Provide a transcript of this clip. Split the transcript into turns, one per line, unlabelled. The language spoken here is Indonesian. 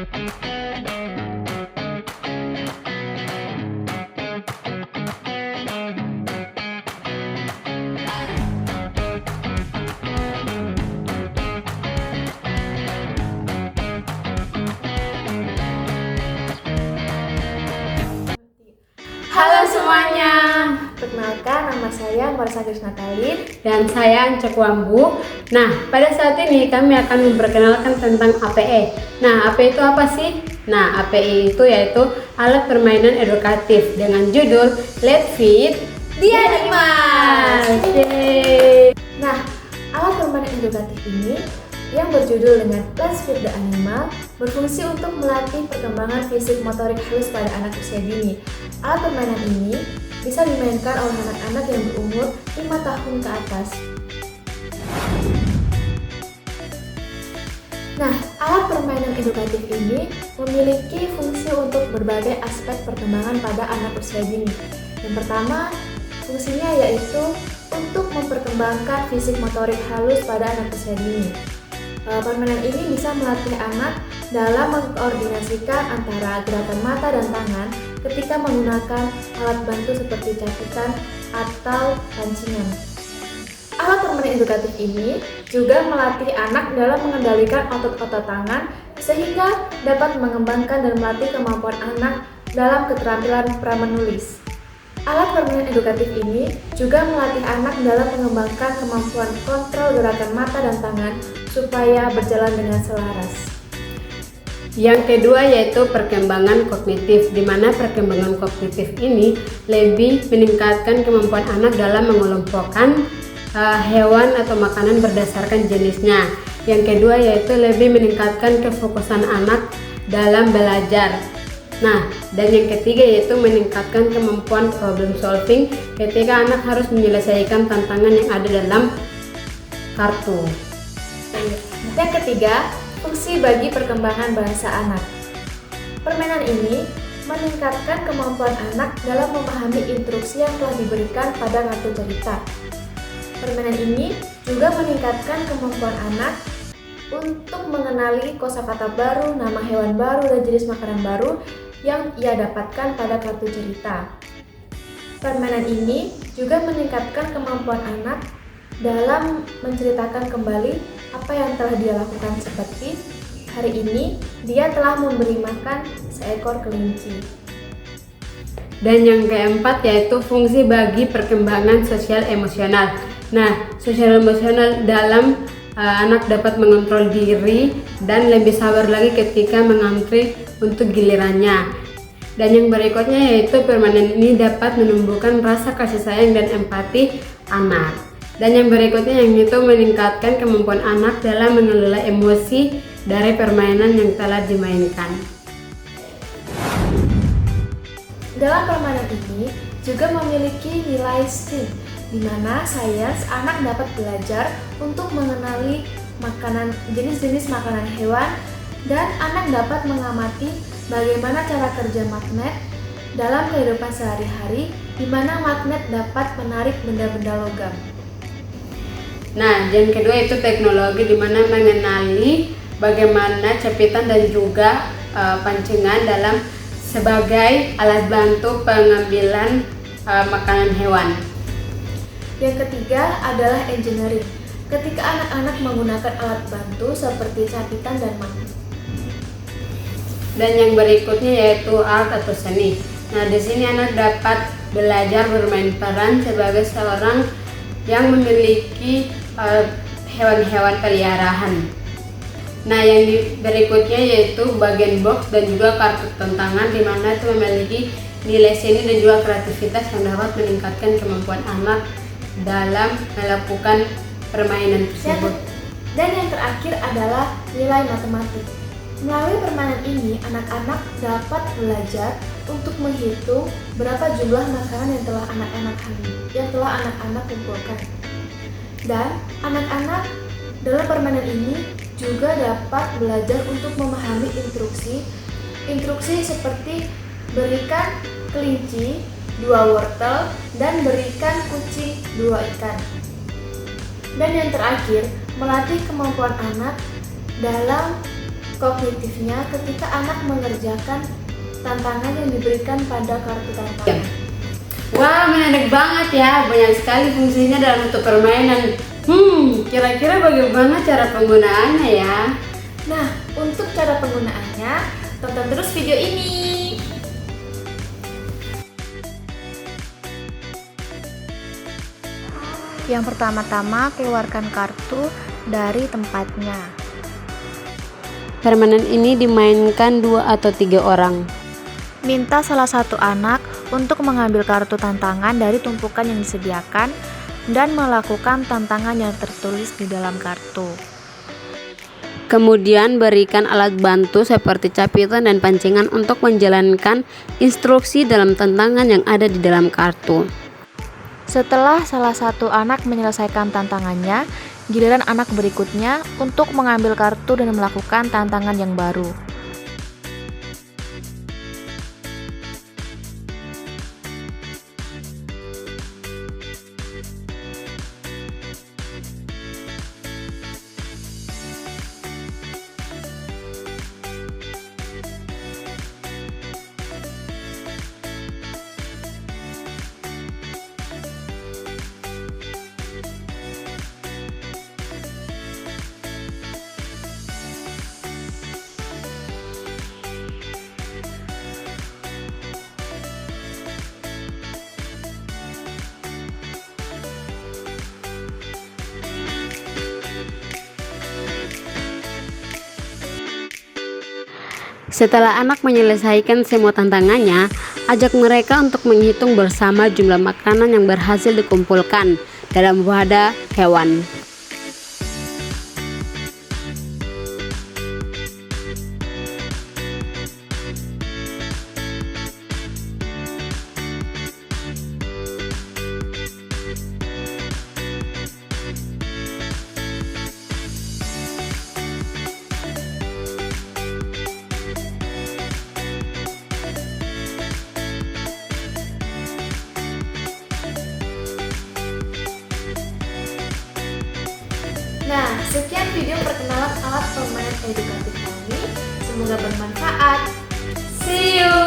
Halo semuanya, perkenalkan nama saya Marisa Krisnatalin
dan saya Ancek Wambu. Nah, pada saat ini kami akan memperkenalkan tentang APE. Nah, APE itu apa sih? Nah, APE itu yaitu alat permainan edukatif dengan judul Let's Feed the Animals.
Nah, alat permainan edukatif ini yang berjudul dengan Let's Feed the Animal berfungsi untuk melatih perkembangan fisik motorik halus pada anak usia dini. Alat permainan ini bisa dimainkan oleh anak-anak yang berumur 5 tahun ke atas. Nah, alat permainan edukatif ini memiliki fungsi untuk berbagai aspek perkembangan pada anak usia dini. Yang pertama, fungsinya yaitu untuk memperkembangkan fisik motorik halus pada anak usia dini. Permainan ini bisa melatih anak dalam mengkoordinasikan antara gerakan mata dan tangan ketika menggunakan alat bantu seperti capitan atau pancingan. Alat permainan edukatif ini juga melatih anak dalam mengendalikan otot-otot tangan sehingga dapat mengembangkan dan melatih kemampuan anak dalam keterampilan pramenulis. Alat permainan edukatif ini juga melatih anak dalam mengembangkan kemampuan kontrol gerakan mata dan tangan supaya berjalan dengan selaras.
Yang kedua yaitu perkembangan kognitif, di mana perkembangan kognitif ini lebih meningkatkan kemampuan anak dalam mengelompokkan hewan atau makanan berdasarkan jenisnya. Yang kedua yaitu lebih meningkatkan kefokusan anak dalam belajar. Nah, dan yang ketiga yaitu meningkatkan kemampuan problem solving ketika anak harus menyelesaikan tantangan yang ada dalam kartu.
Yang ketiga, fungsi bagi perkembangan bahasa anak. Permainan ini meningkatkan kemampuan anak dalam memahami instruksi yang telah diberikan pada kartu cerita. Permainan ini juga meningkatkan kemampuan anak untuk mengenali kosakata baru, nama hewan baru, dan jenis makanan baru yang ia dapatkan pada kartu cerita. Permainan ini juga meningkatkan kemampuan anak dalam menceritakan kembali apa yang telah dia lakukan, seperti hari ini dia telah memberi makan seekor kelinci.
Dan yang keempat yaitu fungsi bagi perkembangan sosial emosional. Nah, sosial emosional dalam anak dapat mengontrol diri dan lebih sabar lagi ketika mengantri untuk gilirannya. Dan yang berikutnya yaitu permainan ini dapat menumbuhkan rasa kasih sayang dan empati anak. Dan yang berikutnya yang itu meningkatkan kemampuan anak dalam mengelola emosi dari permainan yang telah dimainkan.
Dalam permainan ini juga memiliki nilai STEAM, di mana anak dapat belajar untuk mengenali jenis-jenis makanan hewan, dan anak dapat mengamati bagaimana cara kerja magnet dalam kehidupan sehari-hari, di mana magnet dapat menarik benda-benda logam.
Nah, yang kedua itu teknologi, di mana mengenali bagaimana capitan dan juga pancingan dalam sebagai alat bantu pengambilan makanan hewan.
Yang ketiga adalah engineering, ketika anak-anak menggunakan alat bantu seperti capitan dan magnet.
Dan yang berikutnya yaitu art atau seni. Nah, di sini anak dapat belajar bermain peran sebagai seorang yang memiliki hewan-hewan peliharaan. Nah, yang berikutnya yaitu bagian box dan juga kartu tantangan, di mana itu memiliki nilai seni dan juga kreativitas yang dapat meningkatkan kemampuan anak dalam melakukan permainan tersebut.
Dan yang terakhir adalah nilai matematik. Melalui permainan ini, anak-anak dapat belajar untuk menghitung berapa jumlah makanan yang telah anak-anak kumpulkan. Dan anak-anak dalam permainan ini juga dapat belajar untuk memahami instruksi seperti berikan kelinci 2 wortel dan berikan kucing 2 ikan. Dan yang terakhir, melatih kemampuan anak dalam kognitifnya ketika anak mengerjakan tantangan yang diberikan pada kartu tantangan.
Wah, menarik banget ya, banyak sekali fungsinya dalam bentuk permainan. Kira-kira bagaimana cara penggunaannya ya?
Nah, untuk cara penggunaannya, tonton terus video ini. Yang pertama-tama, keluarkan kartu dari tempatnya.
Permainan ini dimainkan 2 atau 3 orang.
Minta salah satu anak untuk mengambil kartu tantangan dari tumpukan yang disediakan dan melakukan tantangan yang tertulis di dalam kartu.
Kemudian berikan alat bantu seperti capitan dan pancingan untuk menjalankan instruksi dalam tantangan yang ada di dalam kartu.
Setelah salah satu anak menyelesaikan tantangannya, giliran anak berikutnya untuk mengambil kartu dan melakukan tantangan yang baru.
Setelah anak menyelesaikan semua tantangannya, ajak mereka untuk menghitung bersama jumlah makanan yang berhasil dikumpulkan dalam wadah hewan.
Nah, sekian video perkenalan alat permainan edukatif kami. Semoga bermanfaat.
See you!